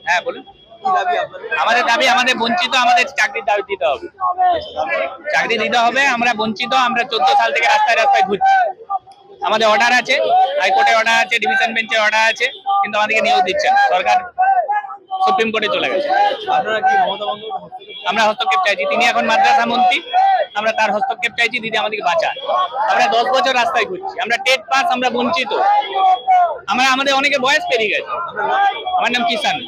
হ্যাঁ বলুন। আমাদের দাবি, আমাদের বঞ্চিত, আমাদের চাকরির দাবি দিতে হবে, চাকরি দিতে হবে। আমরা বঞ্চিত, আমরা 14 সাল থেকে রাস্তায় রাস্তায় ঘুরছি। আমাদের অর্ডার আছে, হাইকোর্টে অর্ডার আছে, ডিভিশন বেঞ্চে অর্ডার আছে, কিন্তু আমাদেরকে নিয়োগ দিচ্ছে না সরকার, সুপ্রিম কোর্টে চলে গেছে। আমরা হস্তক্ষেপ চাইছি, তিনি এখন মাদ্রাসা মন্ত্রী, আমরা তার হস্তক্ষেপ চাইছি, দিদি আমাদেরকে বাঁচান। আমরা 10 বছর রাস্তায় ঘুরছি, আমরা টেট পাস, আমরা বঞ্চিত, আমরা আমাদের অনেকে বয়স পেরিয়ে গেছে। আমার নাম কিষান।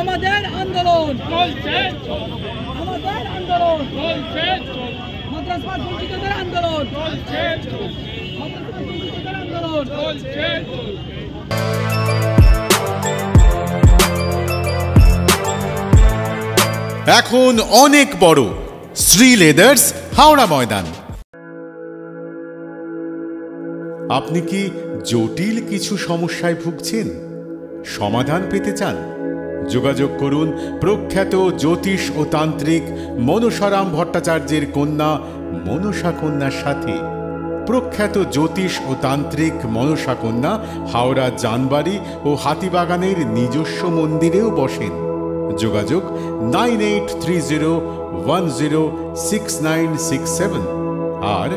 আমাদের আন্দোলন চলছে, আমাদের আন্দোলন চলছে, মাদ্রাসা বঞ্চিতদের আন্দোলন চলছে, মাদ্রাসা বঞ্চিতদের আন্দোলন চলছে। এখন অনেক বড় শ্রী লেদার্স হাওড়া ময়দান। আপনি কি জটিল কিছু সমস্যায় ভুগছেন, সমাধান পেতে চান? যোগাযোগ করুন প্রখ্যাত জ্যোতিষ ও তান্ত্রিক মনসারাম ভট্টাচার্যের কন্যা মনসা কন্যার সাথে। প্রখ্যাত জ্যোতিষ ও তান্ত্রিক মনসা কন্যা হাওড়া জানবাড়ি ও হাতিবাগানের নিজস্ব মন্দিরেও বসেন। যোগাযোগ 9830106967 আর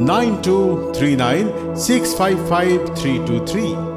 9239655323।